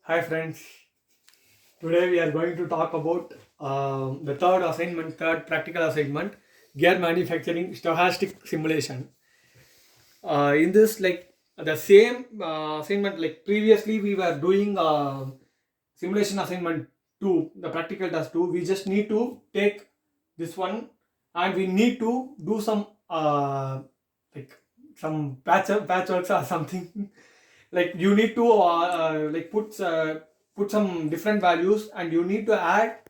Hi friends, today we are going to talk about the third practical assignment, gear manufacturing stochastic simulation. In this, like the same assignment, like previously we were doing simulation assignment 2, the practical task 2. We just need to take this one and we need to do some like some patchworks or something. Like you need to put some different values and you need to add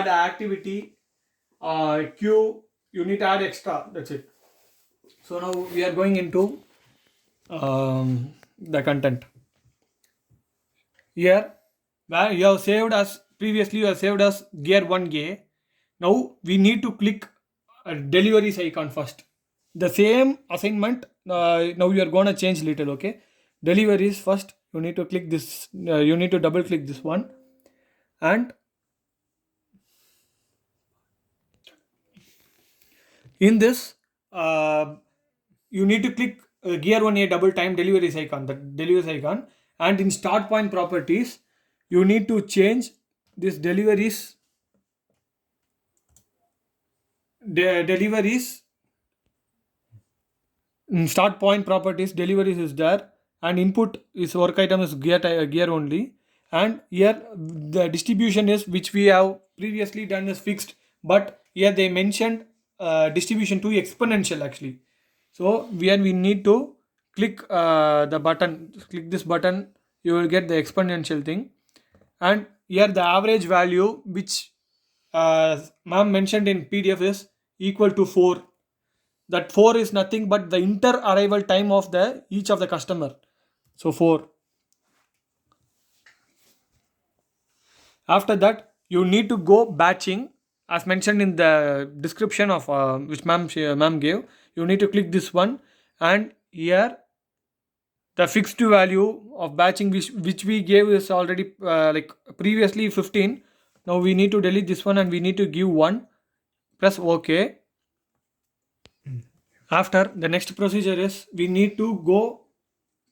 activity q, you need to add extra, that's it. So now we are going into the content here, where you have saved us previously, you have saved us gear 1a. Now we need to click deliveries icon first. The same assignment, now you are gonna change little, okay? Deliveries first, you need to click this, you need to double click this one, and in this you need to click gear 1a double time deliveries icon, the deliveries icon, and in start point properties you need to change this deliveries. In start point properties, deliveries is there, and input is work item is gear only, and here the distribution is which we have previously done is fixed, but here they mentioned distribution to exponential actually. So we need to click the button, click this button, you will get the exponential thing. And here the average value which ma'am mentioned in PDF is equal to 4. That 4 is nothing but the inter arrival time of the each of the customer. So 4. After that you need to go batching as mentioned in the description of which ma'am gave. You need to click this one, and here the fixed value of batching which we gave is already like previously 15. Now we need to delete this one and we need to give 1. Press OK. After, the next procedure is we need to go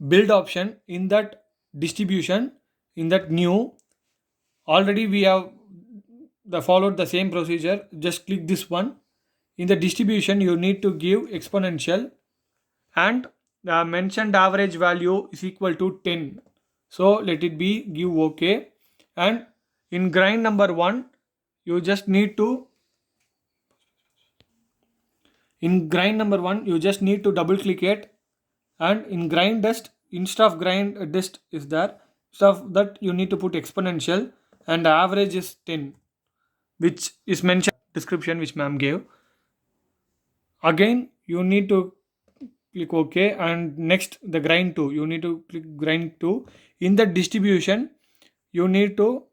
build option. In that distribution, in that new, already we have followed the same procedure. Just click this one. In the distribution you need to give exponential, and the mentioned average value is equal to 10. So let it be, give OK. And in grind number 1 you just need to, in grind number 1 you just need to double click it, and in grind dust, instead of grind dust is there, instead of that you need to put exponential, and the average is 10, which is mentioned description which ma'am gave. Again you need to click OK, and next the grind 2, you need to click grind 2. In the distribution you need to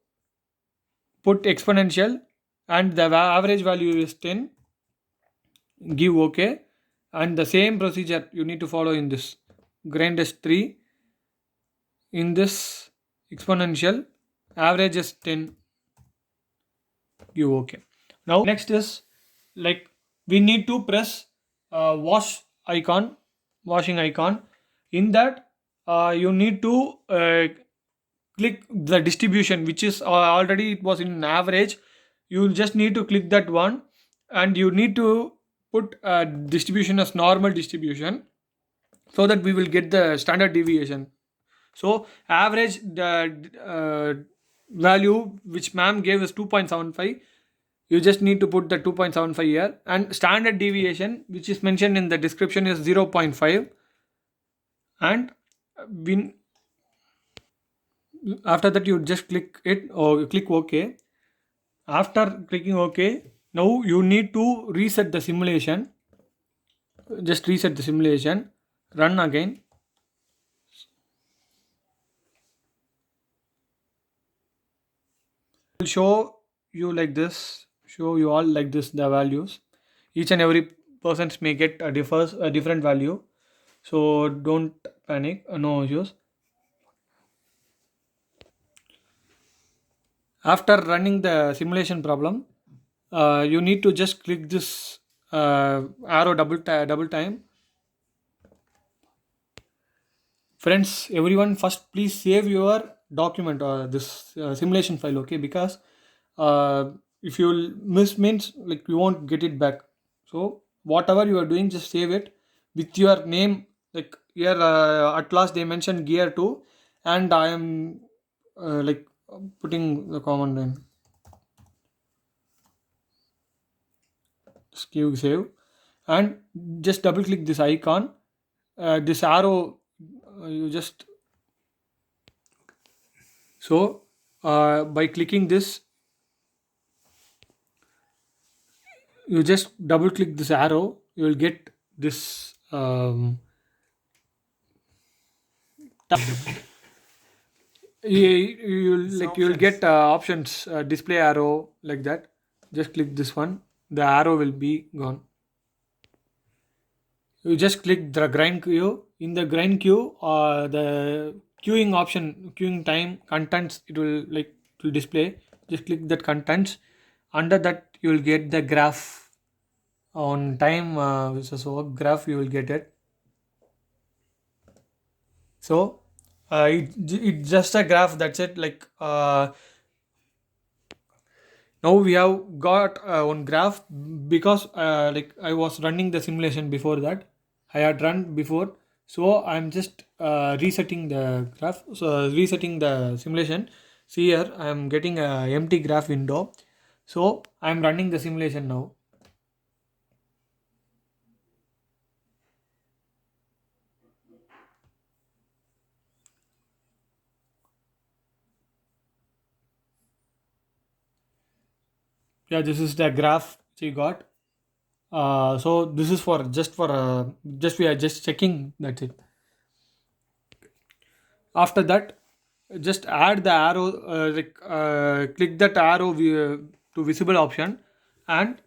put exponential, and the average value is 10, give OK. And the same procedure you need to follow in this grind is 3. In this exponential, average is 10, give OK. Now next is, like, we need to press washing icon. In that you need to click the distribution which is already it was in average. You just need to click that one, and you need to put distribution as normal distribution, so that we will get the standard deviation. So average the value which ma'am gave is 2.75. You just need to put the 2.75 here, and standard deviation which is mentioned in the description is 0.5. And we, after that you just click it or click OK. After clicking OK, now you need to reset the simulation. Just reset the simulation, run again. Will show you like this, show you all like this the values. Each and every persons may get a different value, so don't panic, no issues. After running the simulation problem, you need to just click this arrow double time. Friends, everyone, first please save your document or this simulation file, okay? Because uh, if you miss means like you won't get it back. So whatever you are doing, just save it with your name. Like here, at last they mentioned gear 2, and I am like putting the common name. Just give save, and just double click this icon, this arrow. You just so by clicking this, you just double click this arrow, you will get this you'll get options, display arrow like that. Just click this one, the arrow will be gone. You just click the grind queue. In the grind queue, the queuing option, queuing time, contents, it will display. Just click that contents. Under that, you will get the graph on time. Which is work graph. You will get it. So it's just a graph. That's it. Now we have got one graph, because like I was running the simulation before that. I had run before, so I'm just resetting the graph. So resetting the simulation. See here, I'm getting a empty graph window. So I'm running the simulation now. Yeah, this is the graph we got. So this is for just we are just checking. That's it. After that, just add the arrow, click that arrow to visible option, and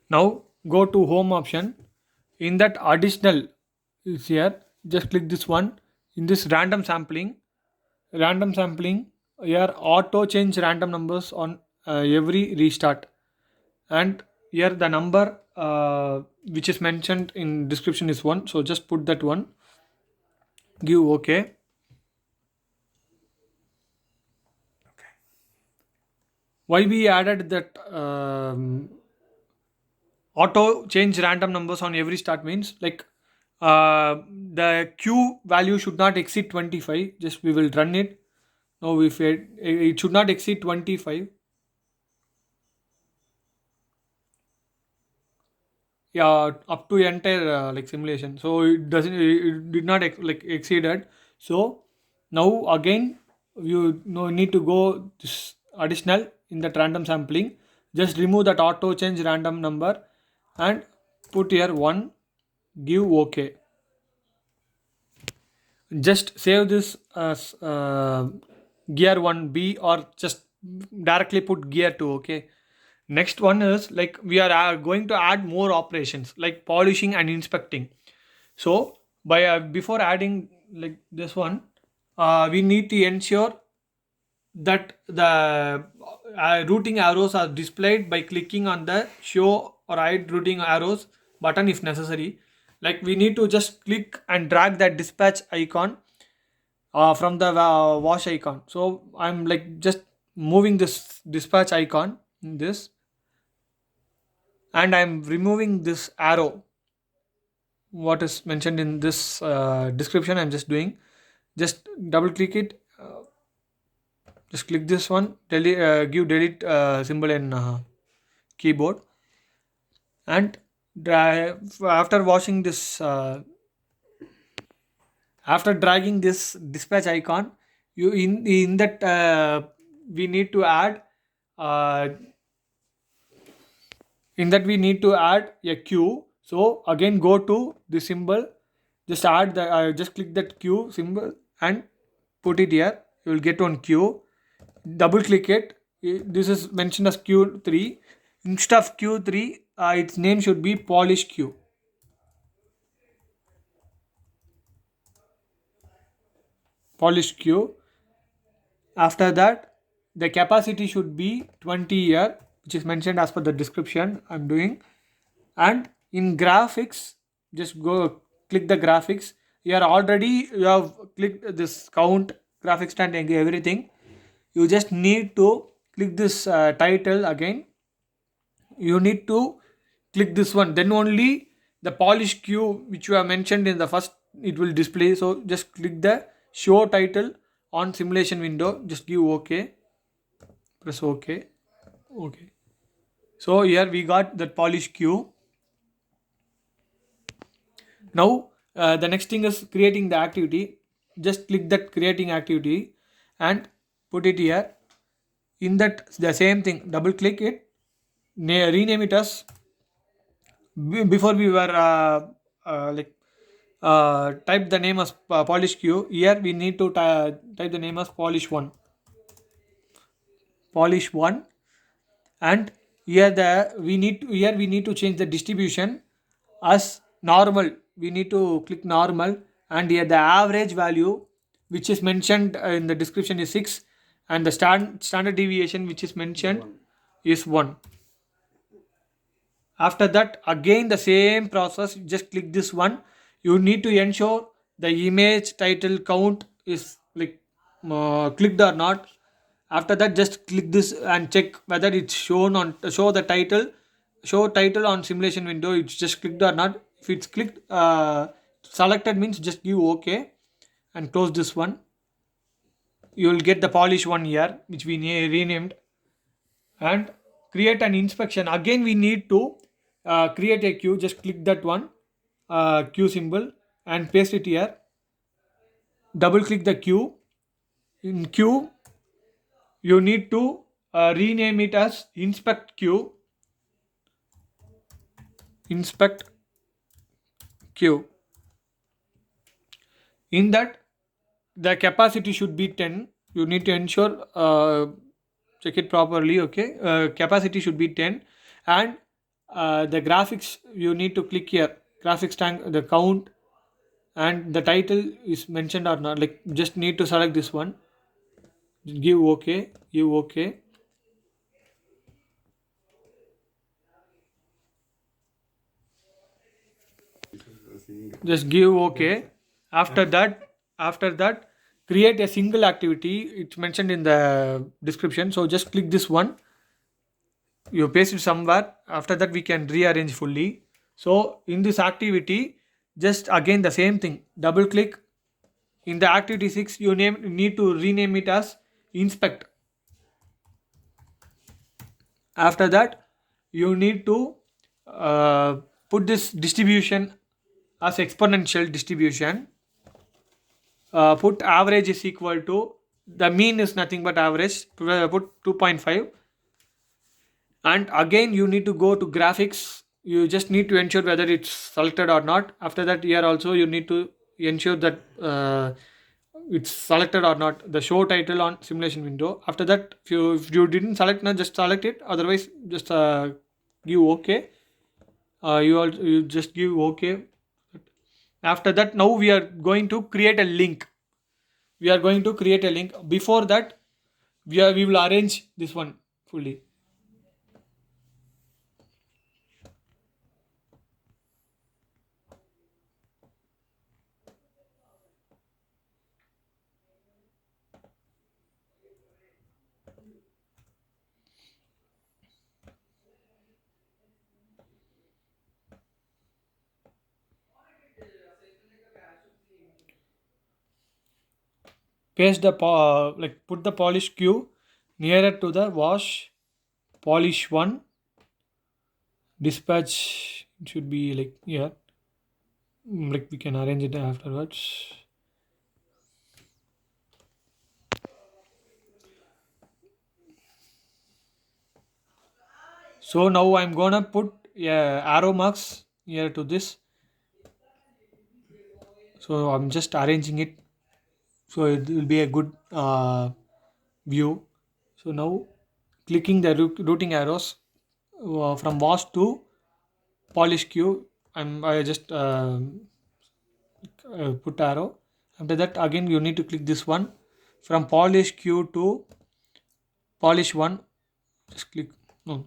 now go to home option. In that additional is here, just click this one. In this random sampling, here auto change random numbers on every restart, and here the number which is mentioned in description is 1, so just put that one, give okay. Why we added that auto change random numbers on every start means, like the q value should not exceed 25. Just we will run it now. If it should not exceed 25. Yeah, up to entire like simulation, so it doesn't, it did not like exceeded. So now again, you know, need to go this additional in that random sampling. Just remove that auto change random number and put here 1, give okay. Just save this as gear 1b, or just directly put gear 2, okay? Next one is like we are going to add more operations like polishing and inspecting. So by before adding like this one, we need to ensure that the routing arrows are displayed by clicking on the show or hide routing arrows button if necessary. Like we need to just click and drag that dispatch icon from the wash icon. So I'm like just moving this dispatch icon in this, and I'm removing this arrow what is mentioned in this description. I'm just doing, just double click it, just click this one, delete, give delete symbol in keyboard, and after washing this after dragging this dispatch icon, you in that we need to add uh, in that we need to add a queue. So again, go to the symbol, just add the just click that queue symbol and put it here. You will get one queue. Double click it. This is mentioned as q3. Instead of q3, its name should be polish queue. Polish queue. After that, the capacity should be 20 here, which is mentioned as per the description I'm doing. And in graphics, just go click the graphics. You have clicked this count, graphics stand, and everything. You just need to click this title again. You need to click this one, then only the polish queue which you have mentioned in the first, it will display. So just click the show title on simulation window, just give OK, press OK. Okay, so here we got that polish queue. Now the next thing is creating the activity. Just click that creating activity and put it here. In that, the same thing, double click it, rename it as, before we were like type the name as polish q. Here we need to type the name as polish 1. And here we need to change the distribution as normal. We need to click normal, and here the average value which is mentioned in the description is 6, and the standard deviation which is mentioned is 1. After that, again the same process, just click this one. You need to ensure the image title count is like clicked or not. After that, just click this and check whether it's shown on show title on simulation window, it's just clicked or not. If it's clicked, selected means just give OK and close this one. You will get the polish 1 here which we renamed. And create an inspection, again we need to create a queue. Just click that one, queue symbol, and paste it here. Double click the queue. In queue, you need to rename it as inspect queue. Inspect queue. In that, the capacity should be 10. You need to ensure, check it properly. Okay, capacity should be 10. And the graphics, you need to click here, graphics tank, the count, and the title is mentioned or not, like just need to select this one, give OK, give OK. Just give OK. After that, create a single activity, it's mentioned in the description. So just click this one, you paste it somewhere. After that, we can rearrange fully. So in this activity, just again the same thing, double click. In the activity 6, you need to rename it as inspect. After that, you need to put this distribution as exponential distribution. Put average is equal to, the mean is nothing but average, put 2.5. And again you need to go to graphics. You just need to ensure whether it's selected or not. After that, here also you need to ensure that it's selected or not, the show title on simulation window. After that, if you didn't select, now just select it, otherwise just give OK. You just give OK. After that, now we are going to create a link. Before that, we will arrange this one fully. Paste the like put the polish queue nearer to the wash polish 1. Dispatch, it should be like here. Like we can arrange it afterwards. So now I'm gonna put arrow marks here to this. So I'm just arranging it, so it will be a good view. So now clicking the routing arrows from wash to polish queue. I just put arrow. After that, again you need to click this one, from polish queue to polish one, just click no.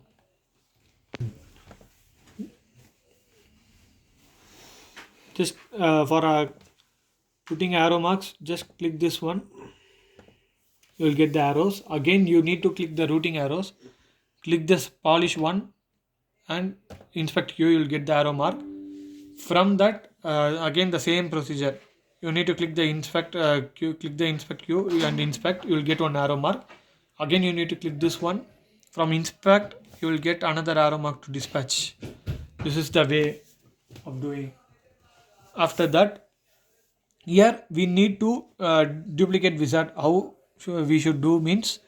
Just for putting arrow marks, just click this one. You will get the arrows. Again, you need to click the routing arrows. Click this polish one and inspect queue. You will get the arrow mark. From that, again the same procedure. You need to click the inspect queue. Click the inspect queue and inspect. You will get one arrow mark. Again, you need to click this one. From inspect, you will get another arrow mark to dispatch. This is the way of doing. After that, here we need to duplicate wizard. How we should do means,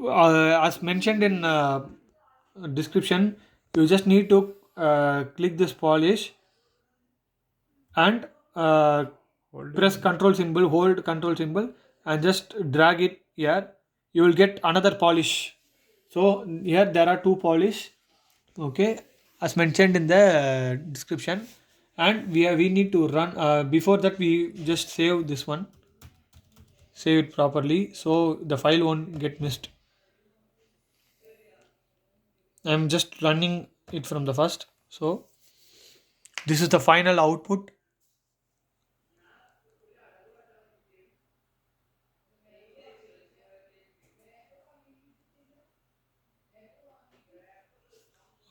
as mentioned in description, you just need to click this polish and press control symbol, hold control symbol, and just drag it here. You will get another polish. So here there are two polish, okay, as mentioned in the description. And we need to run, before that we just save this one, save it properly so the file won't get missed. I'm just running it from the first. So this is the final output.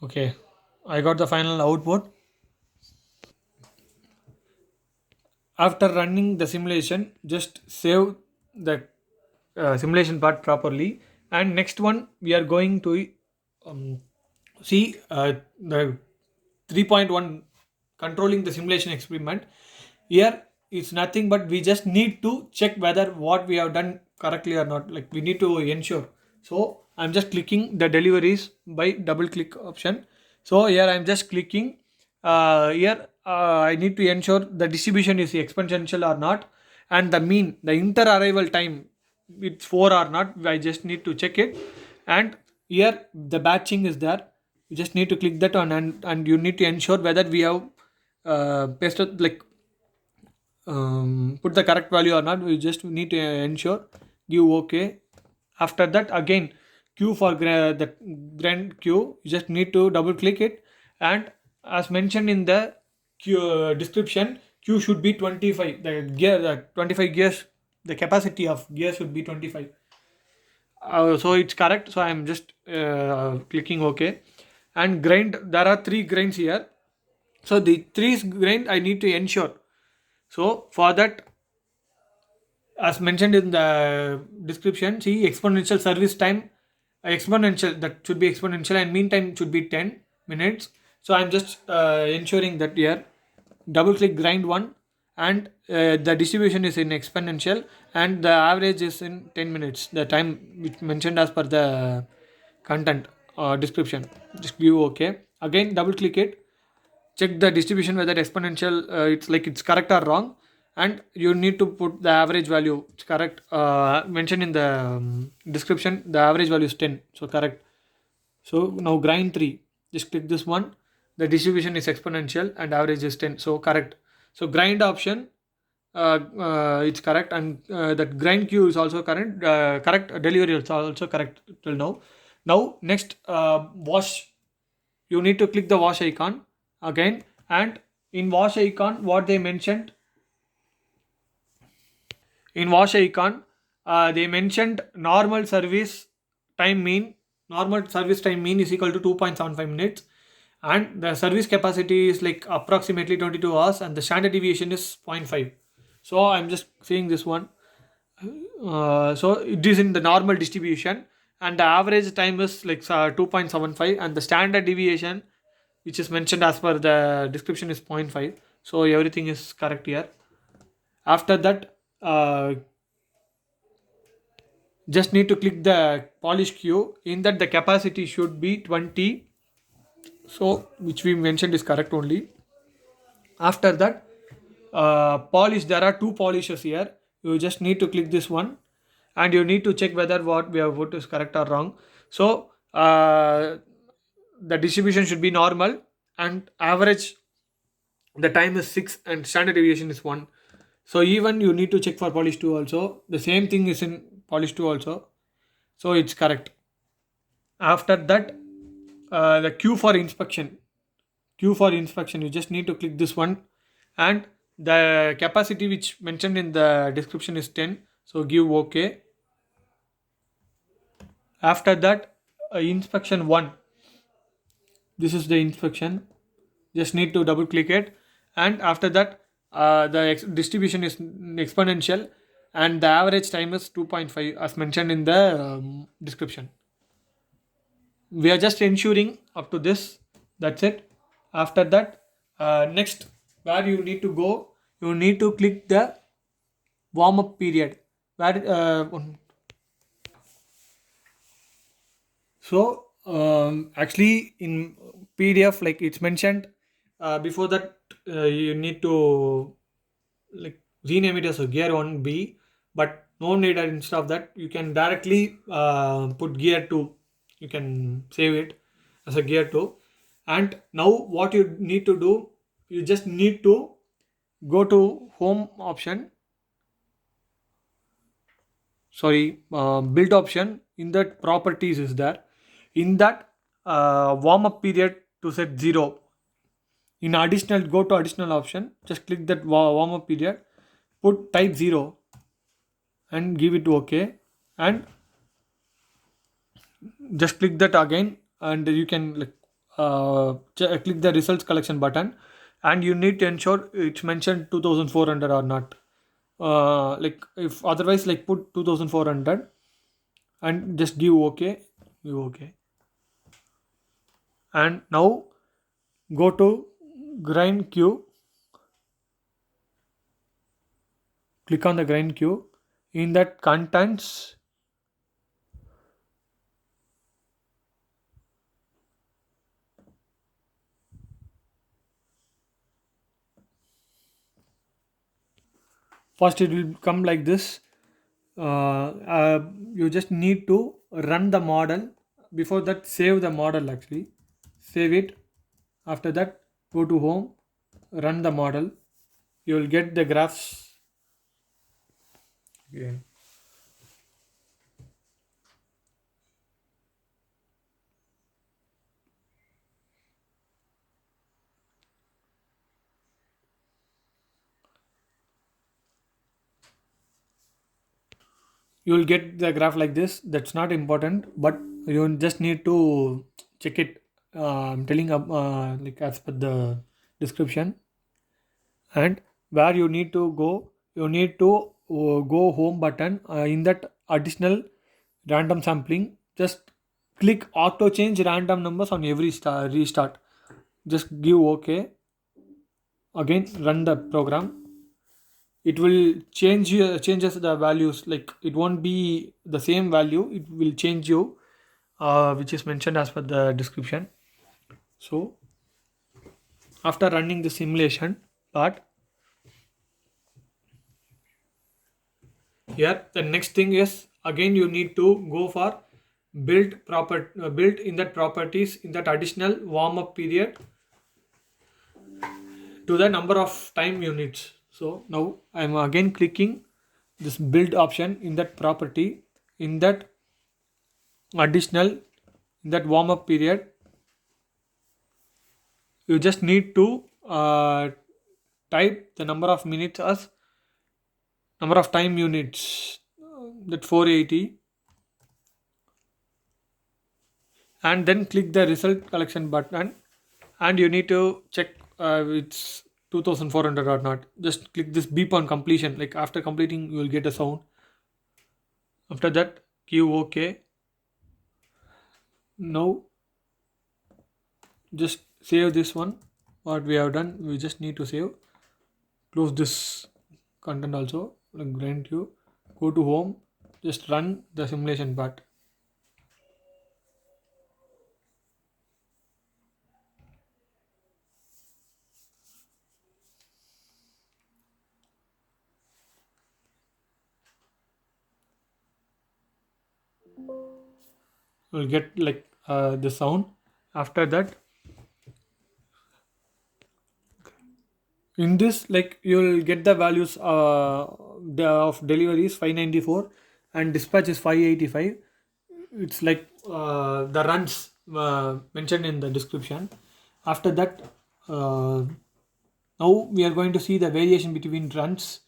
Okay, I got the final output. After running the simulation, just save the simulation part properly. And next one we are going to um, see the 3.1 controlling the simulation experiment. Here it's nothing but we just need to check whether what we have done correctly or not, like we need to ensure. So I'm just clicking the deliveries by double click option. So here I'm just clicking here I need to ensure the distribution is exponential or not, and the mean, the inter arrival time, it's 4 or not, I just need to check it. And here the batching is there, you just need to click that on, and you need to ensure whether we have pasted, like put the correct value or not. We just need to ensure, give okay. After that, again queue for the grand queue, you just need to double click it. And as mentioned in the description, queue should be 25, the gear, the 25 gears, the capacity of gears should be 25. So it's correct, so I'm just clicking ok. And grind, there are three grinds here, so the three grind I need to ensure. So for that, as mentioned in the description, see exponential service time, exponential, that should be exponential, and mean time should be 10 minutes. So I'm just ensuring that here. Double click grind one, and the distribution is in exponential, and the average is in 10 minutes, the time which mentioned as per the content description. Just give okay. Again double click it, check the distribution whether exponential, it's like it's correct or wrong, and you need to put the average value, it's correct, mentioned in the description the average value is 10, so correct. So now grind 3, just click this one, the distribution is exponential and average is 10, so correct. So grind option, it's correct, and that grind queue is also correct, correct delivery is also correct till now. Now next, wash, you need to click the wash icon again. And in wash icon, what they mentioned, in wash icon, they mentioned normal service time mean is equal to 2.75 minutes, and the service capacity is like approximately 22 hours, and the standard deviation is 0.5. So I'm just saying this one. So it is in the normal distribution, and the average time is like 2.75, and the standard deviation which is mentioned as per the description is zero point 0.5. So everything is correct here. After that, just need to click the polish queue, in that the capacity should be 20, so which we mentioned is correct only. After that, polish, there are two polishes here, you just need to click this one, and you need to check whether what we have put is correct or wrong. So the distribution should be normal, and average, the time is 6, and standard deviation is 1. So even you need to check for polish 2 also. The same thing is in polish 2 also. So it's correct. After that, the queue for inspection. Queue for inspection. You just need to click this one, and the capacity which mentioned in the description is 10. So give OK. After that, inspection 1. This is the inspection. Just need to double click it, and after that, the distribution is exponential, and the average time is 2.5 as mentioned in the description. We are just ensuring up to this. That's it. After that, next, where you need to go, you need to click the warm up period, where so actually in PDF, like it's mentioned, before that, you need to like rename it as a gear 1B, but no need. Instead of that, you can directly put gear 2. You can save it as a gear 2. And now what you need to do, you just need to go to home option, sorry, build option. In that, properties is there. In that, warm up period to set 0. In additional, go to additional option, just click that warm up period, put type 0, and give it to OK, and just click that again, and you can like click the results collection button, and you need to ensure it's mentioned 2400 or not. Like if otherwise, like put 2400, and just give OK. Give OK. And now go to grind queue, click on the grind queue. In that, contents, first it will come like this. You just need to run the model. Before that, save the model. Actually, save it. After that, go to home, run the model. You will get the graphs again. You will get the graph like this. That's not important, but you just need to check it. I'm telling like as per the description. And where you need to go, you need to go home button. In that, additional random sampling, just click auto change random numbers on every restart. Just give OK. Again, run the program. It will changes the values. Like it won't be the same value, it will change you, which is mentioned as per the description. So after running the simulation part, here the next thing is, again you need to go for build in that properties, in that additional warm up period, to the number of time units. So now I'm again clicking this build option in that property. In that additional, in that warm up period, you just need to type the number of minutes as number of time units, that 480, and then click the result collection button, and you need to check it's 2400 or not. Just click this beep on completion. Like after completing, you will get a sound. After that, give OK. Now just save this one. What we have done, we just need to save. Close this content also. Like grind queue. Go to home. Just run the simulation part. You'll get like the sound. After that, In this, like, you'll get the values of delivery is 594 and dispatch is 585. It's like the runs mentioned in the description. After that, now we are going to see the variation between runs.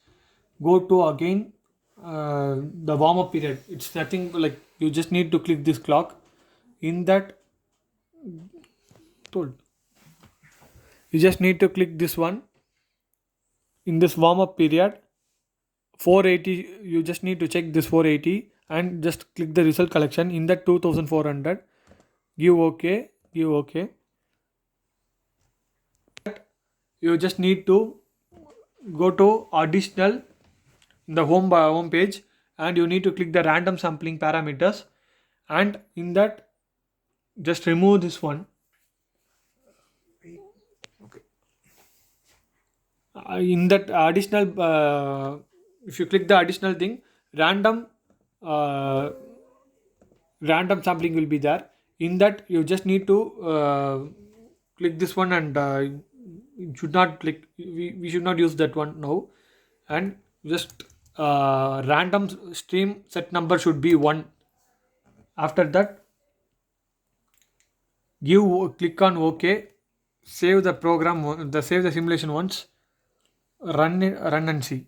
Go to again the warm up period. It's nothing like you just need to click this clock. In that, told you just need to click this one. In this warm up period, 480, you just need to check this 480 and just click the result collection. In that 2400, give OK, give OK. You just need to go to additional in the home page, and you need to click the random sampling parameters, and in that just remove this one. In that additional if you click the additional thing, random uh, random sampling will be there. In that you just need to click this one, and you should not click, we should not use that one now, and just random stream set number should be 1. After that, click on OK, save the program, save the simulation once, run and see.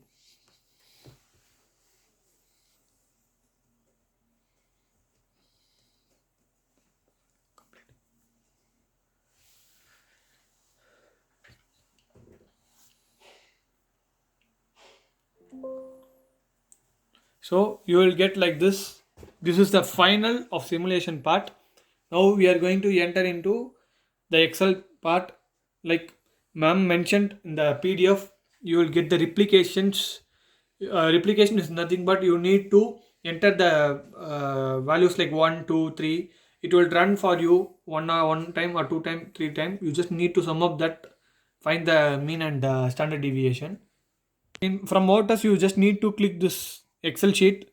So you will get like this. This is the final of simulation part. Now we are going to enter into the Excel part. Like ma'am mentioned in the PDF, you will get the replications. Replication is nothing but you need to enter the values like 1, 2, 3. It will run for you one time or 2 time, 3 time. You just need to sum up that, find the mean and standard deviation. From Otus, you just need to click this Excel sheet,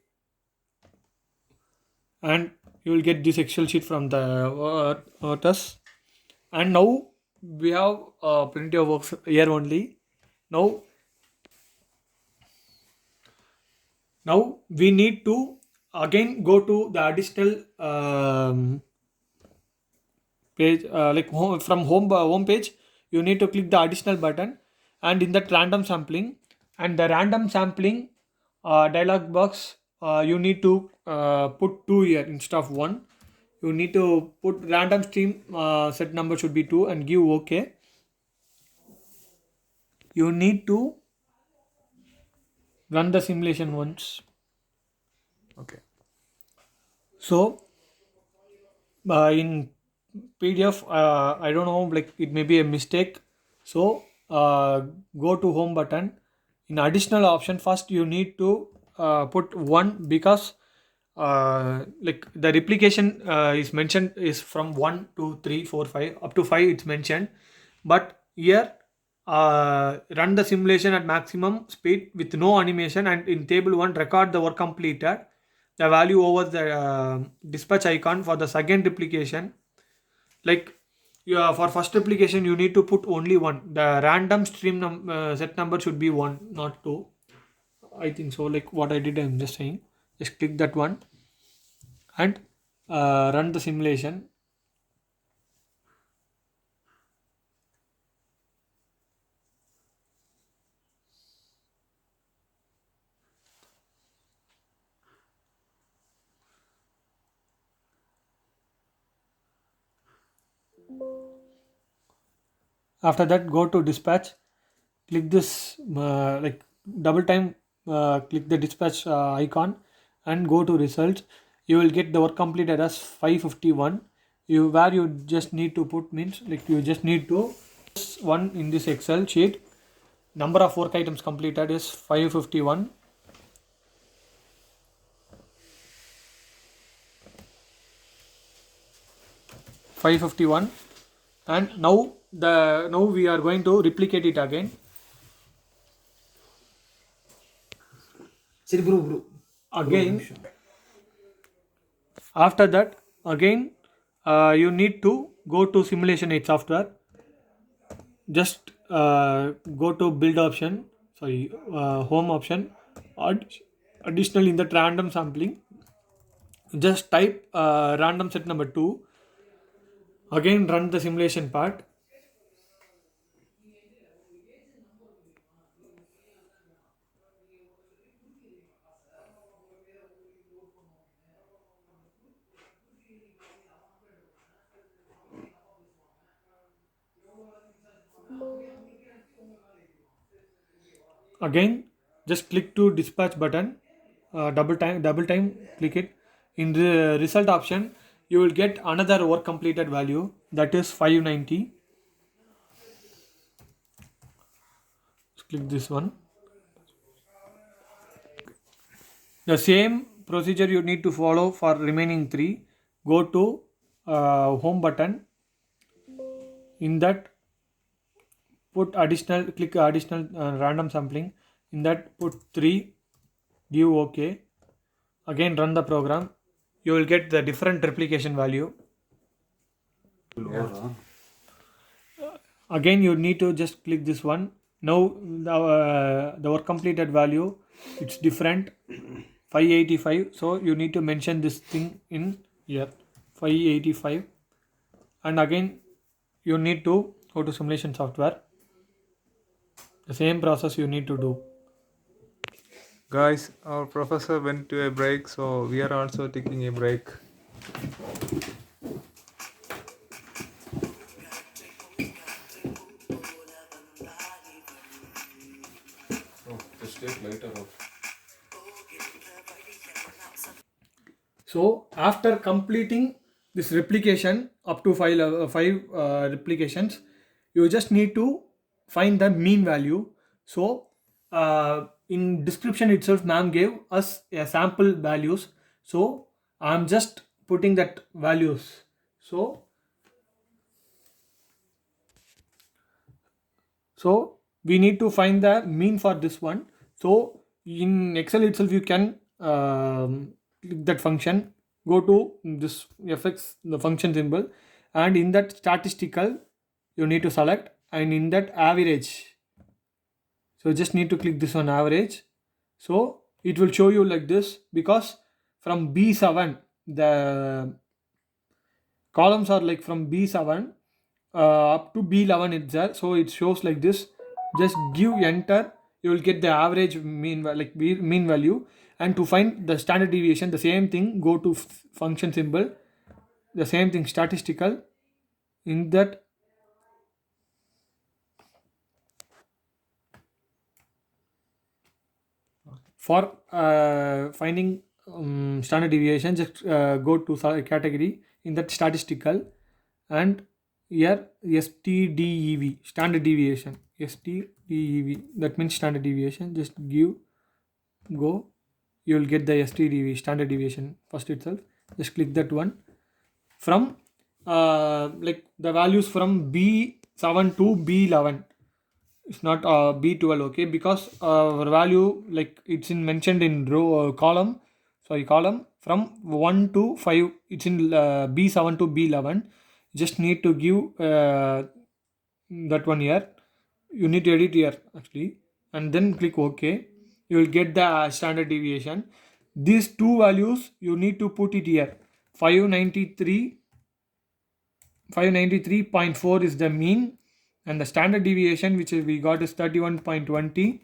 and you will get this Excel sheet from the Otus. And now we have plenty of works here only. Now we need to again go to the additional page, like from home page. You need to click the additional button, and in that random sampling, and the random sampling dialog box, you need to put 2 here instead of 1. You need to put random stream set number should be 2 and give OK. You need to run the simulation once. Okay. So in PDF, I don't know, like it may be a mistake. So go to home button. In additional option, first you need to put 1, because like the replication is mentioned is from 1 2 3 4 5 up to 5 it's mentioned, but here run the simulation at maximum speed with no animation, and in table 1 record the work completed, the value over the dispatch icon. For the second replication, like for first replication you need to put only 1, the random stream set number should be 1, not 2, I think so. Like what I did, I'm just saying, just click that one and run the simulation. After that, go to dispatch, click this like double time, click the dispatch icon and go to results. You will get the work completed as 551. Where you just need to put means, like you just need to one in this Excel sheet, number of work items completed is 551. And now we are going to replicate it again. Again, after that, again you need to go to simulation 8 software. Just go to build option, sorry, home option, Ad- additional in that random sampling, just type random set number 2, again run the simulation part. Again just click to dispatch button, double time click it. In the result option you will get another work completed value, that is 590. Click this one. The same procedure you need to follow for remaining 3. Go to home button. In that put additional, click additional random sampling. In that put 3, give OK. Again run the program. You will get the different replication value. Again you need to just click this one. Now the work completed value, it's different, 585. So you need to mention this thing in here, 585. And again you need to go to simulation software. The same process you need to do. Guys, our professor went to a break, so we are also taking a break. Just take later off. So after completing this replication up to five replications, you just need to find the mean value. So in description itself, ma'am gave us a sample values. So I'm just putting that values. So we need to find the mean for this one. So in Excel itself, you can click that function, go to this fx, the function symbol, and in that statistical, you need to select, and in that average. So just need to click this on average. So it will show you like this, because from B7, the columns are like from B7 up to B11 it's there, so it shows like this. Just give enter, you will get the average mean mean value. And to find the standard deviation, the same thing, go to function symbol, the same thing, statistical. In that for finding standard deviation, just go to category, in that statistical, and here STDEV, standard deviation, STDEV, that means standard deviation. Just give go, you will get the STDEV, standard deviation first itself. Just click that one. From like the values from B7 to B11, it's not B12, okay, because our value, like it's in mentioned in row column from 1 to 5, it's in B7 to B11. Just need to give that one here, you need to edit here actually, and then click OK. You will get the standard deviation. These two values you need to put it here. 593.4 is the mean, and the standard deviation which we got is 31.20.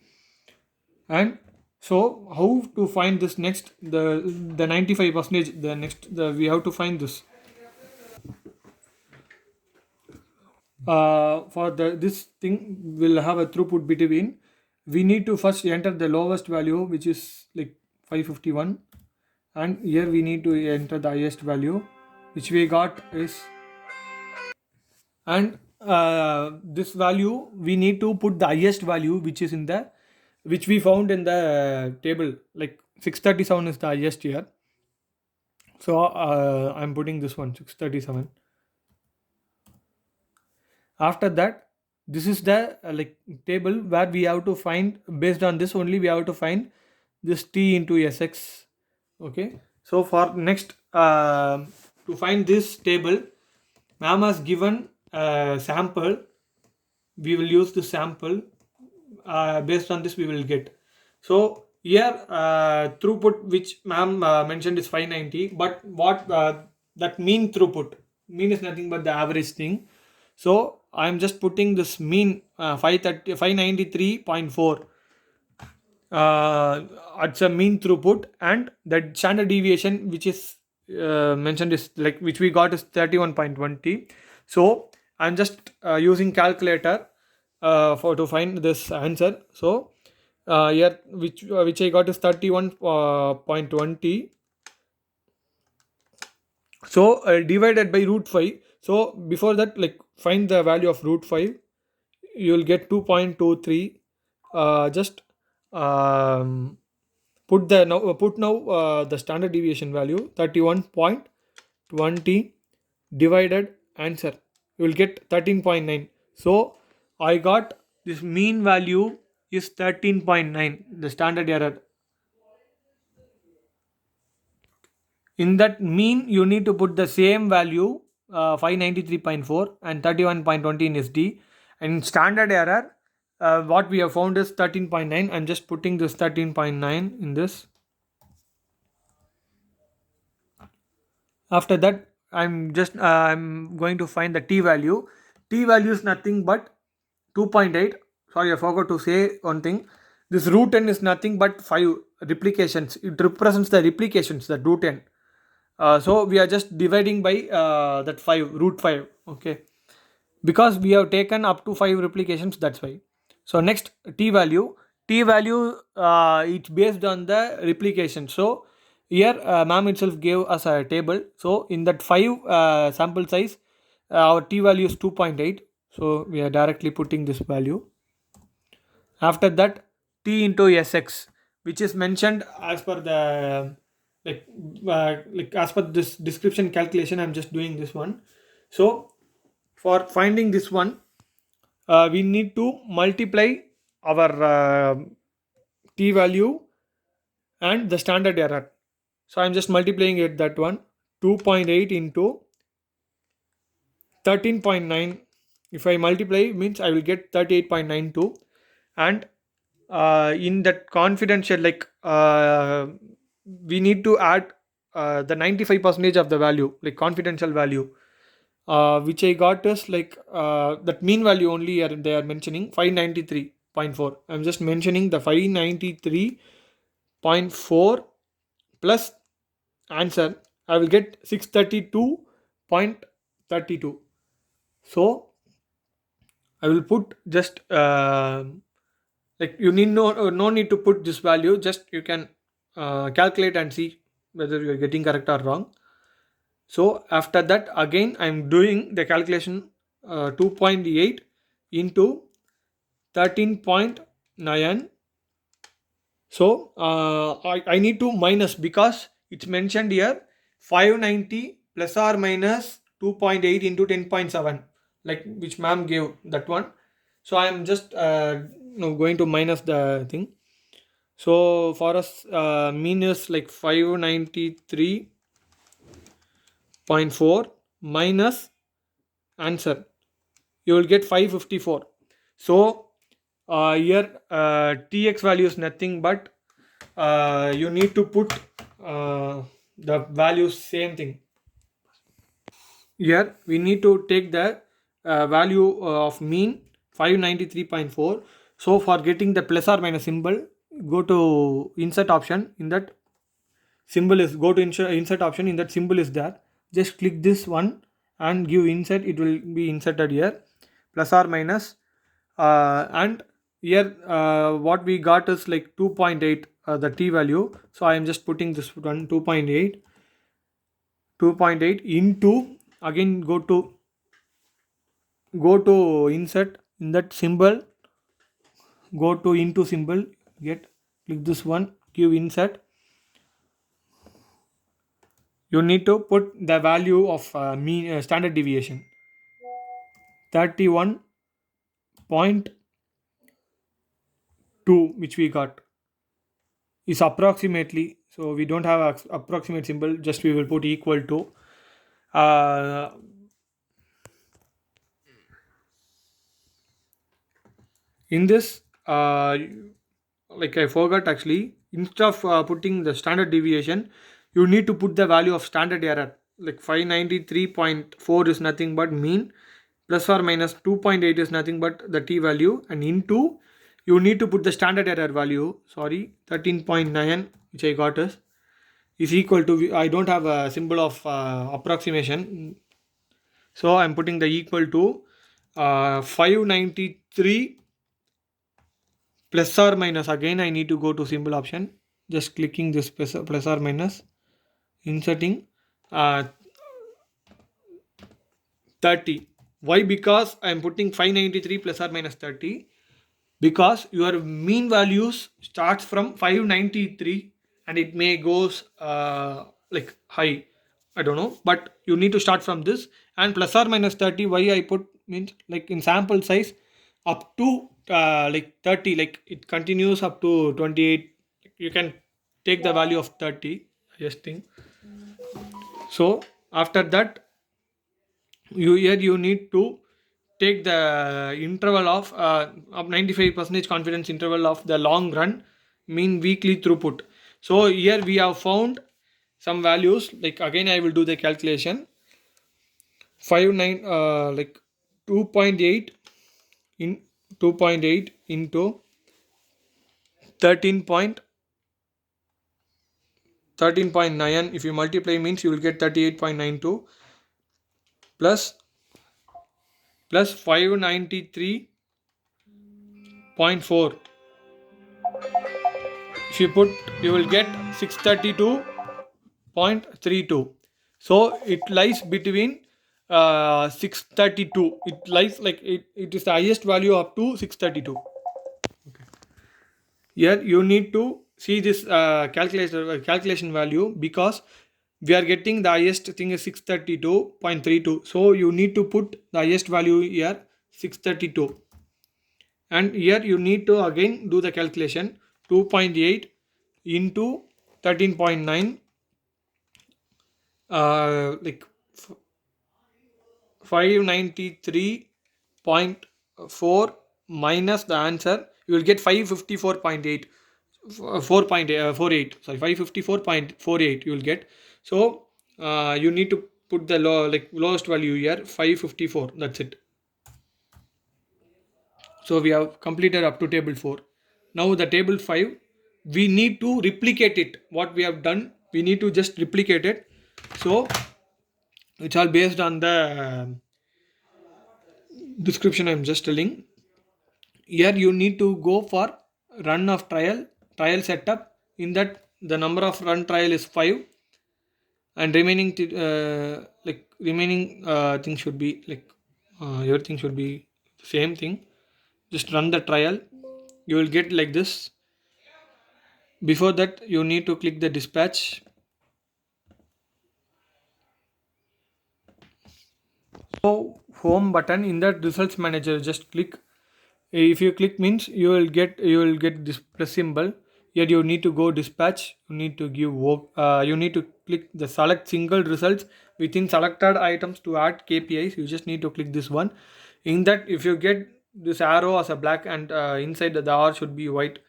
And so how to find this next, the 95 percentage, the next, we have to find this. For this thing will have a throughput between, we need to first enter the lowest value, which is like 551, and here we need to enter the highest value, which we got is, and this value we need to put the highest value, which is in the, which we found in the table, like 637 is the highest here. So I'm putting this one, 637. After that, this is the like table where we have to find, based on this only we have to find this T into Sx. Okay, so for next to find this table, ma'am has given a sample we will use the sample. Based on this we will get. So here throughput which ma'am mentioned is 590, but what that mean throughput mean is nothing but the average thing. So I'm just putting this mean 593.4. It's a mean throughput, and the standard deviation which is mentioned is like which we got is 31.20. So I'm just using calculator for to find this answer. So here which I got is 31.20. So divided by root 5. So before that, like, find the value of root 5, you will get 2.23. Just um, put the standard deviation value 31.20 divided answer, you will get 13.9. So I got this mean value is 13.9, the standard error. In that mean you need to put the same value 593.4 and 31.20 in SD. And standard error what we have found is 13.9. I'm just putting this 13.9 in this. After that I'm going to find the t value. T value is nothing but 2.8. Sorry, I forgot to say one thing. This root n is nothing but 5 replications. It represents the replications, the root n. So we are just dividing by that 5, root 5. Okay, because we have taken up to 5 replications, that's why. So next, t value. It's based on the replication. So here ma'am itself gave us a table. So in that 5 sample size, our t value is 2.8. So we are directly putting this value. After that, t into sx, which is mentioned as per the like as per this description calculation. I'm just doing this one. So for finding this one, we need to multiply our t value and the standard error. So I'm just multiplying it, that one. 2.8 into 13.9. If I multiply, means I will get 38.92. And in that confidential, like we need to add the 95% of the value, like confidential value, which I got is like that mean value only they are mentioning 593.4. I'm just mentioning the 593.4 plus answer. I will get 632.32. So I will put just like you need no need to put this value. Just you can calculate and see whether you are getting correct or wrong. So after that, again I'm doing the calculation. 2.8 into 13.9. So I need to minus, because it's mentioned here 590 plus or minus 2.8 into 10.7, like which ma'am gave that one. So I am just going to minus the thing. So for us mean is like 593.4 minus answer, you will get 554. So here tx value is nothing but you need to put the values same thing. Here we need to take the value of mean 593.4. So for getting the plus or minus symbol, go to insert option. In that symbol is, go to insert option. In that symbol is there. Just click this one and give insert. It will be inserted here, plus or minus. And here what we got is like 2.8 the t value. So I am just putting this one 2.8 into, again go to insert. In that symbol, go to into symbol, click this one, give insert. You need to put the value of mean standard deviation 31.2, which we got is approximately. So we don't have a approximate symbol, just we will put equal to In this, like I forgot actually, instead of putting the standard deviation, you need to put the value of standard error. Like 593.4 is nothing but mean, plus or minus 2.8 is nothing but the t value, and into you need to put the standard error value. Sorry, 13.9, which I got is equal to, I don't have a symbol of approximation, so I'm putting the equal to 593 plus or minus. Again I need to go to symbol option, just clicking this plus or minus, inserting uh, 30. Why? Because I am putting 593 plus or minus 30, because your mean values starts from 593 and it may goes like high, I don't know, but you need to start from this. And plus or minus 30, why I put means, like in sample size up to like 30, like it continues up to 28, you can take the value of 30, I just think. So after that, you need to take the interval of 95% confidence interval of the long run mean weekly throughput. So here we have found some values, like again I will do the calculation. 59 like 2.8 in 2.8 into 13 point 13.9, if you multiply means you will get 38.92 plus 593.4. If you put, you will get 632.32. So it lies between 632. It lies like it is the highest value up to 632. Here you need to see this calculation value, because we are getting the highest thing is 632.32. So you need to put the highest value here, 632. And here you need to again do the calculation, 2.8 into 13.9, like 593.4 minus the answer, you will get 554.8, 4.48, sorry, 554.48 you will get. So you need to put the lowest value here, 554, that's it. So we have completed up to table 4. Now the table 5, we need to replicate it. What we have done, we need to just replicate it. So it's all based on the description I'm just telling. Here you need to go for run of trial setup. In that the number of run trial is 5, and remaining remaining thing should be like everything should be same thing. Just run the trial, you will get like this. Before that you need to click the dispatch. So home button, in that results manager, just click. If you click means you will get this plus symbol. Here you need to go dispatch, you need to give work, you need to click the select single results within selected items to add KPIs. You just need to click this one. In that, if you get this arrow as a black and inside the R should be white,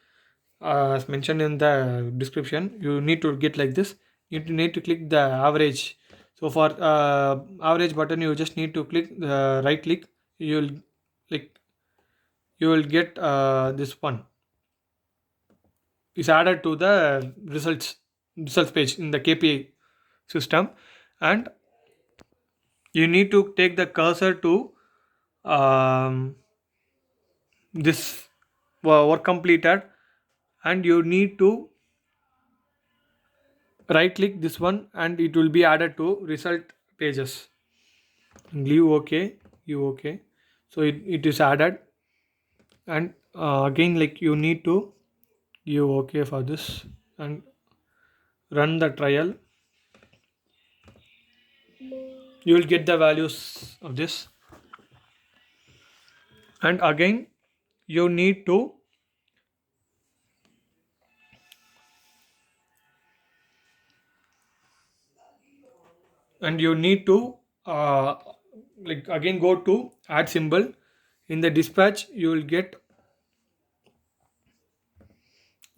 as mentioned in the description, you need to get like this. You need to click the average. So for average button, you just need to click the right click. You'll like you will get this one is added to the results page in the KPI system. And you need to take the cursor to this work completed, and you need to right click this one and it will be added to result pages. Leave OK, you OK, so it is added. And again, like you need to give OK for this and run the trial. You will get the values of this. And again you need to like again go to add symbol. In the dispatch you will get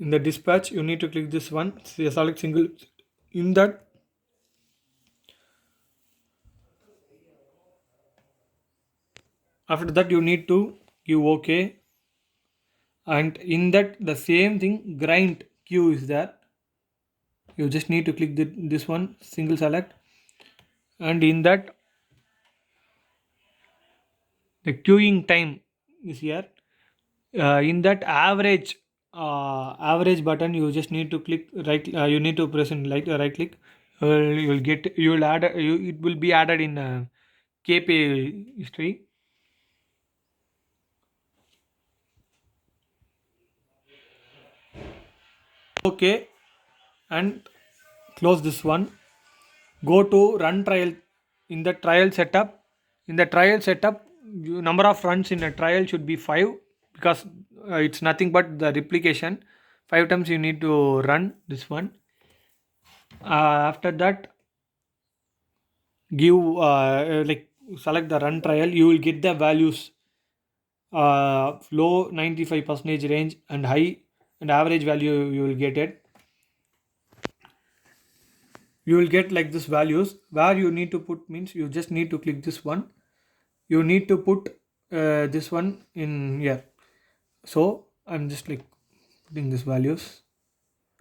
in the dispatch you need to click this one, select single. In that, after that you need to give OK, and in that the same thing grind queue is there. You just need to click this one, single select, and in that the queuing time is here. In that average button you just need to click right, you need to press in right click. You will add it will be added in KPI history. Okay, and close this one. Go to run trial. In the trial setup, number of runs in a trial should be 5, because it's nothing but the replication. 5 times you need to run this one. After that, give select the run trial. You will get the values, low 95% range and high and average value. You will get it. You will get like this values. Where you need to put means you just need to click this one. You need to put this one in here. So I'm just like putting these values.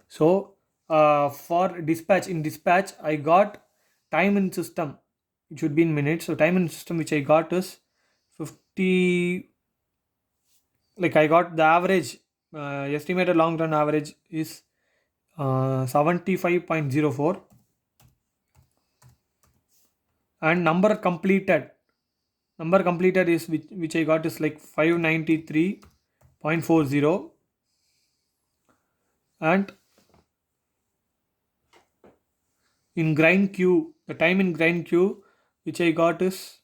So for dispatch, in dispatch I got time in system, it should be in minutes. So time in system which I got is 50, like I got the average, estimated long run average is 75.04, and number completed is which I got is like 593.40, and in grind queue, the time in grind queue which I got is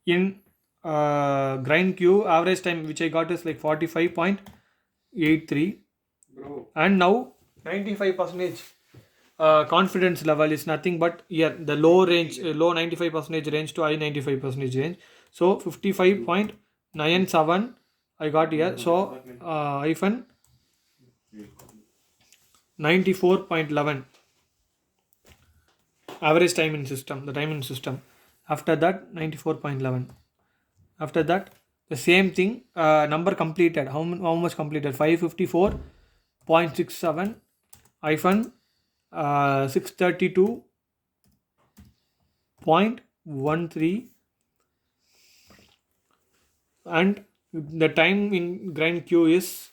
in grind queue average time which I got is like 45.83, and now 95% confidence level is nothing but here the low 95% range to high 95% range. So 55.97 I got here. So hyphen 94.11 average time in system, the time in system. After that 94.11. After that the same thing, number completed, how much completed, 554.67 hyphen 632.13, and the time in grind queue is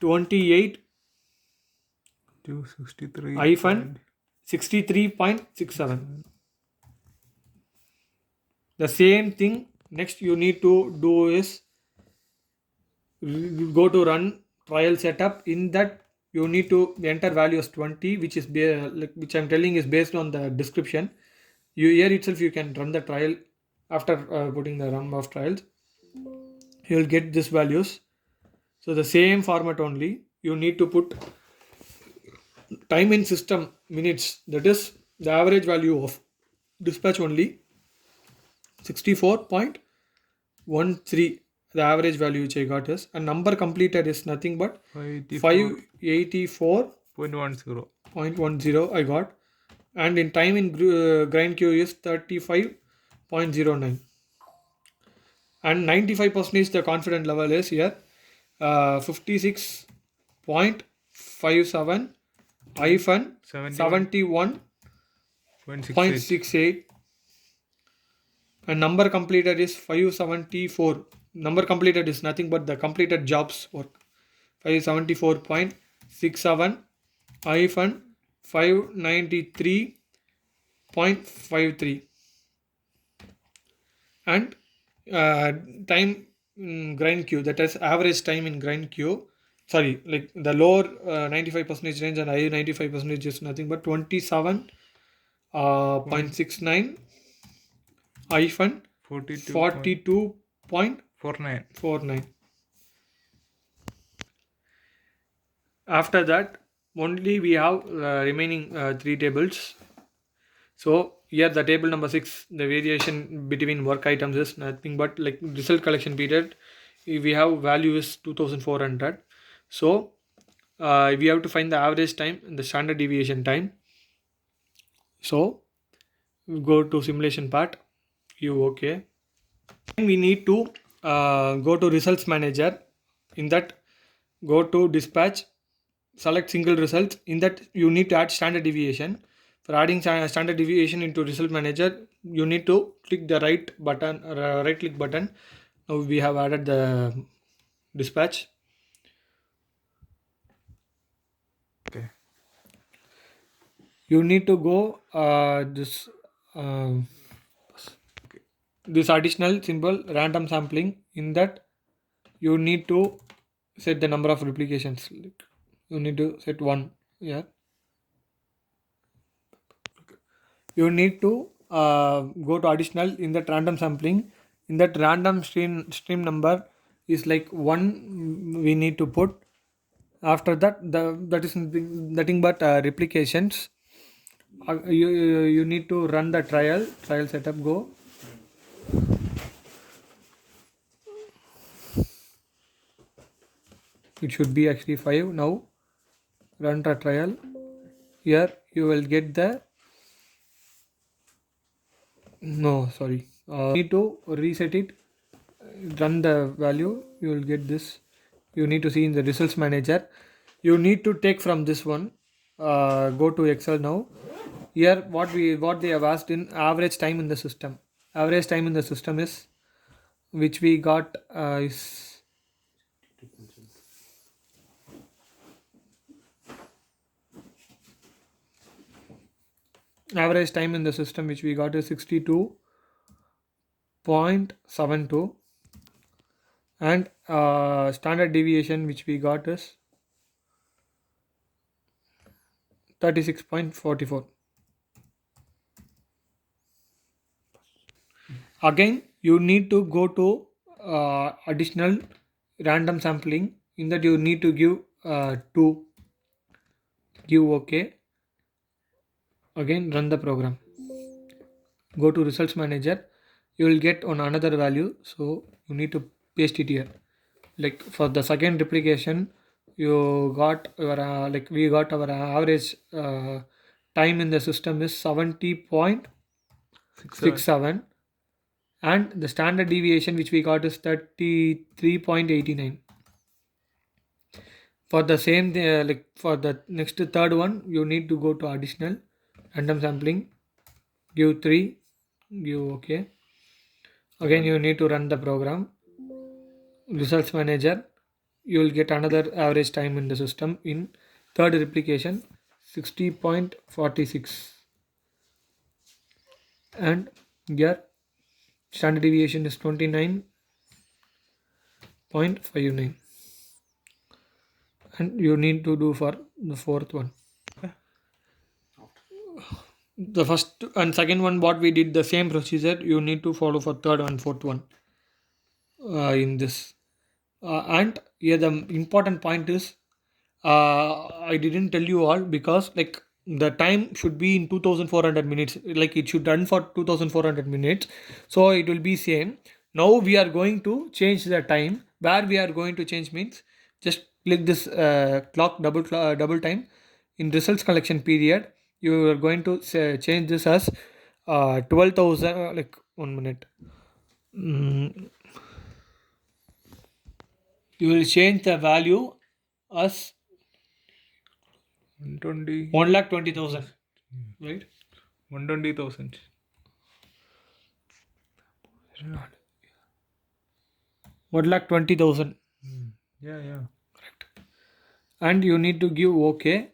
28 263 hyphen 63.67. The same thing next you need to do is go to run trial setup. In that you need to enter value as 20, which is which I'm telling is based on the description. You here itself you can run the trial. After putting the number of trials, you will get these values. So the same format only, you need to put time in system minutes, that is the average value of dispatch only 64.13, the average value which I got is, and number completed is nothing but 584.10 I got, and in time in grind queue is 35.09, and 95% is the confidence level is here 56.57 hyphen 71.68, and number completed is 574. Number completed is nothing but the completed jobs work, 574.67 hyphen 593.53, and time in grind queue, that is average time in grind queue, sorry, like the lower 95% range and higher 95% is nothing but 27.69 hyphen 42.49. After that only we have remaining 3 tables. So here the table number 6, the variation between work items is nothing but like result collection period. we have value is 2400. So we have to find the average time and the standard deviation time. So we go to simulation part, you okay. We need to go to results manager. In that, go to dispatch, select single results. In that, you need to add standard deviation. For adding standard deviation into result manager, you need to click the right button, right click button. Now we have added the dispatch. Okay. You need to go this additional symbol random sampling. In that, you need to set the number of replications. You need to set 1. Yeah, you need to go to additional. In that random sampling, in that random stream number is like 1 we need to put. After that, that is nothing but replications. You need to run the trial setup. Go. It should be actually 5 now. Run the trial. Here you will get the need to reset it. Run the value, you will get this. You need to see in the results manager. You need to take from this one. Go to Excel now. Here what they have asked in average time in the system. Average time in the system is which we got is average time in the system which we got is 62.72, and standard deviation which we got is 36.44. Again, you need to go to additional random sampling. In that, you need to give 2. Give OK. Again, run the program. Go to results manager. You will get on another value. So you need to paste it here. Like for the second replication, you got our we got our average time in the system is 70.67, and the standard deviation which we got is 33.89. For the same for the next third one, you need to go to additional random sampling, give 3, give OK. Again, you need to run the program. Results manager, you will get another average time in the system in third replication 60.46, and here standard deviation is 29.59, and you need to do for the fourth one. The first and second one what we did the same procedure, you need to follow for third and fourth one in this. And here the important point is I didn't tell you all because like the time should be in 2400 minutes, like it should run for 2400 minutes, so it will be same. Now we are going to change the time. Where we are going to change means just click this clock double time. In results collection period, you are going to change this as 12,000 like 1 minute. You will change the value as 120. 1,20,000, right? 120,000. One lakh 20,000, Yeah. and you need to give OK.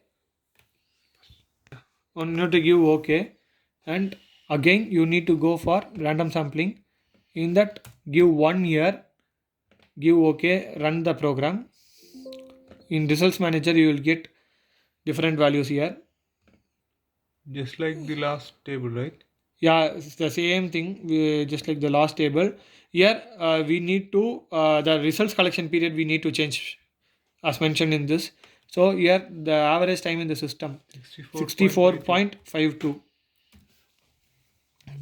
You need to give OK, and again you need to go for random sampling. In that, give 1 year, give OK, run the program. In results manager, you will get different values here. Just like the last table, right? Yeah, it's the same thing. Just like the last table. Here we need to the results collection period we need to change as mentioned in this. So here the average time in the system 64.52.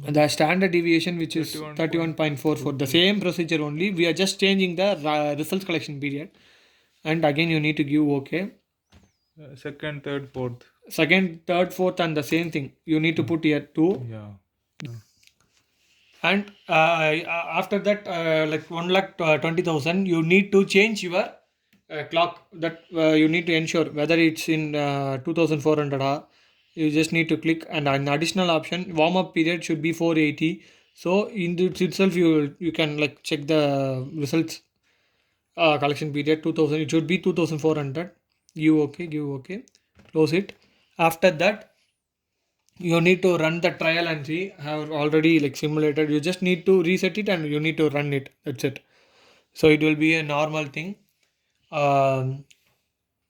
the standard deviation, which is 31.4 for the same procedure only. We are just changing the results collection period, and again you need to give OK. Second, third, fourth. Second, third, fourth, and the same thing. You need to put here 2. Yeah. And after that, like 1,20,000, you need to change your clock. That you need to ensure whether it's in 2,400 or you just need to click. And an additional option, warm up period should be 480. So in it itself, you can like check the results collection period 2,000. It should be 2,400. Give OK, close it. After that, you need to run the trial and see. I have already like simulated. You just need to reset it and you need to run it. That's it. So it will be a normal thing. Now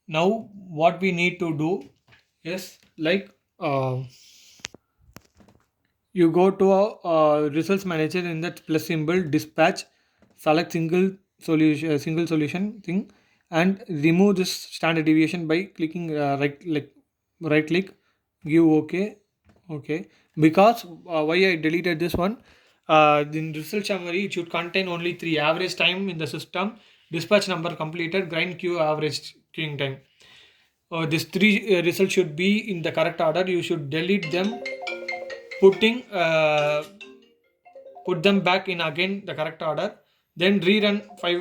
what we need to do is like you go to a results manager, in that plus symbol dispatch, select single solution thing, and remove this standard deviation by clicking right click, give OK. Because why I deleted this one, in result summary it should contain only 3: average time in the system, dispatch number completed, grind queue, average queuing time. These 3 results should be in the correct order. You should delete them, put them back in again the correct order, then rerun 5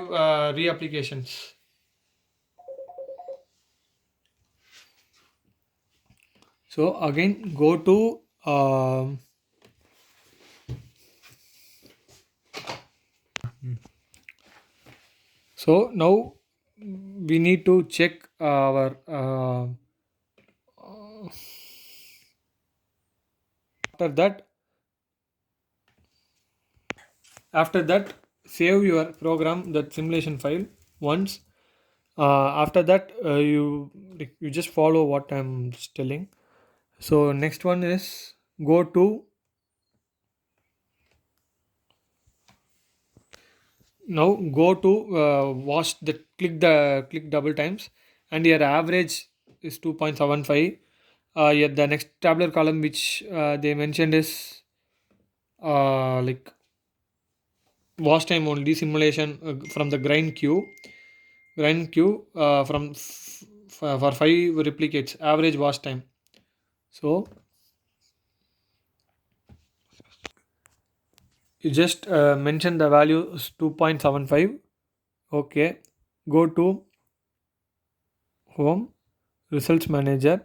reapplications. So again go to so now we need to check our after that save your program, that simulation file once. After that you just follow what I'm telling. So next one is go to wash, the click double times, and your average is 2.75. Yeah, the next tabular column which they mentioned is like wash time only, simulation from the grind queue for 5 replicates, average wash time. So you just mention the value is 2.75. Okay, go to home, results manager.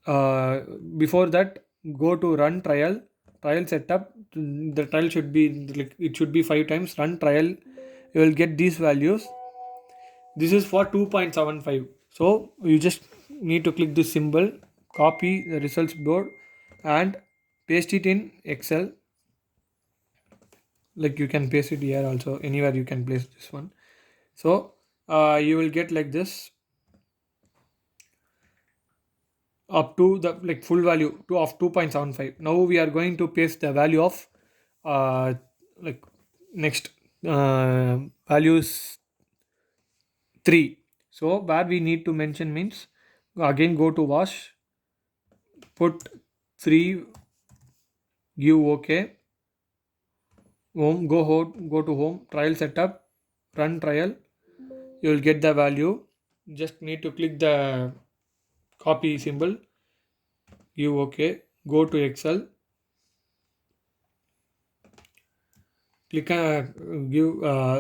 Before that, go to run trial setup. The trial should be like, it should be 5 times. Run trial, you will get these values. This is for 2.75. so you just need to click this symbol, copy the results board and paste it in Excel. Like you can paste it here also, anywhere you can place this one. So you will get like this up to the like full value of 2.75. Now we are going to paste the value of like next values 3. So where we need to mention means, again go to wash, put 3, give OK, home, go to home, trial setup, run trial, you will get the value. Just need to click the copy symbol, give OK, go to Excel, click give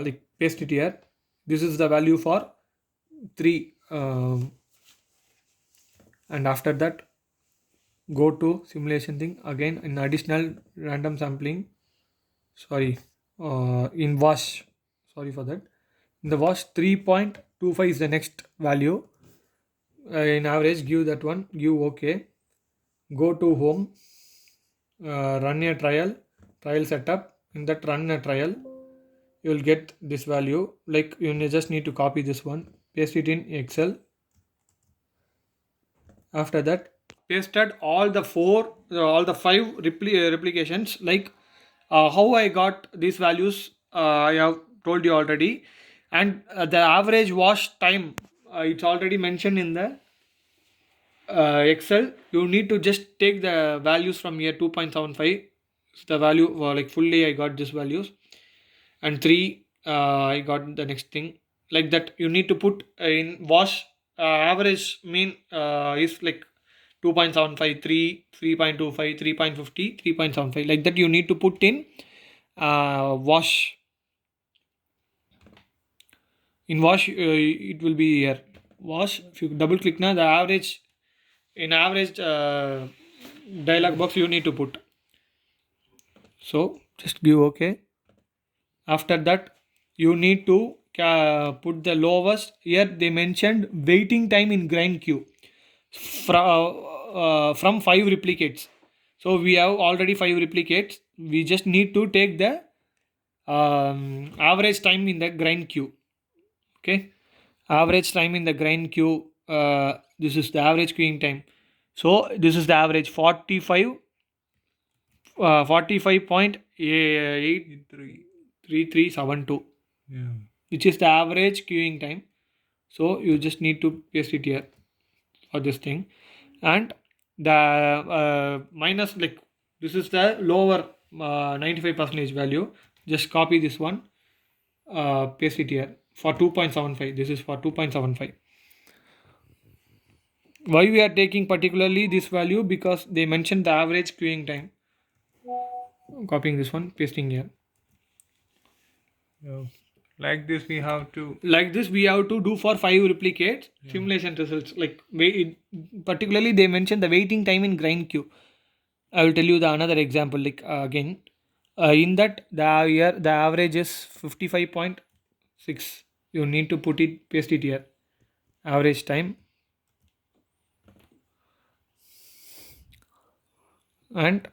like paste it here. This is the value for 3, and after that go to simulation thing, again in additional random sampling, in wash, sorry for that, in the wash 3.25 is the next value. In average give that one, give OK, go to home, run a trial setup. In that run a trial, you will get this value. Like you just need to copy this one, paste it in Excel. After that, pasted all the 5 replications. Like how I got these values, I have told you already. And the average wash time, it's already mentioned in the Excel, you need to just take the values from here 2.75. The value like fully I got this values, and 3 I got the next thing. Like that you need to put in wash average mean is like 2.75, 3.25, 3.50, 3.75. Like that you need to put in wash. In wash it will be here. Wash, if you double click now, the average in average dialog box you need to put. So just give OK. After that you need to put the lowest. Here they mentioned waiting time in grind queue from 5 replicates. So we have already 5 replicates. We just need to take the average time in the grind queue. Okay, average time in the grind queue. This is the average queuing time. So this is the average 45.8372, Yeah. which is the average queuing time. So you just need to paste it here for this thing, and the minus, like this is the lower 95% value. Just copy this one, paste it here for 2.75. This is for 2.75. Why we are taking particularly this value? Because they mentioned the average queuing time. Copying this one, pasting here. Yeah. Like this, we have to. Like this we have to do for 5 replicates. Simulation results, like particularly they mentioned the waiting time in grind queue. I will tell you the another example, like again in that the average is 55.6. You need to put it, paste it here, average time, and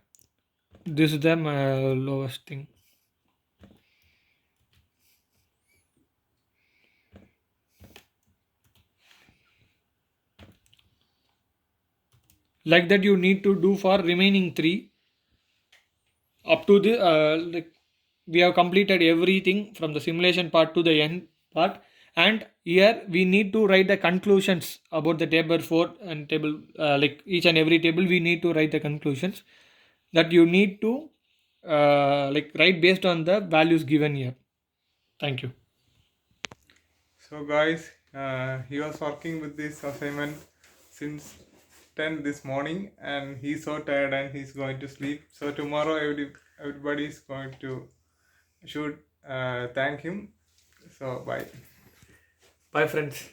this is the lowest thing. Like that you need to do for remaining 3 up to the like we have completed everything from the simulation part to the end part, and here we need to write the conclusions about the table 4 and table like each and every table we need to write the conclusions that you need to like write based on the values given here. Thank you. So, guys, he was working with this assignment since 10 this morning, and he's so tired and he's going to sleep. So tomorrow, everybody is going to should thank him. So bye. Bye friends.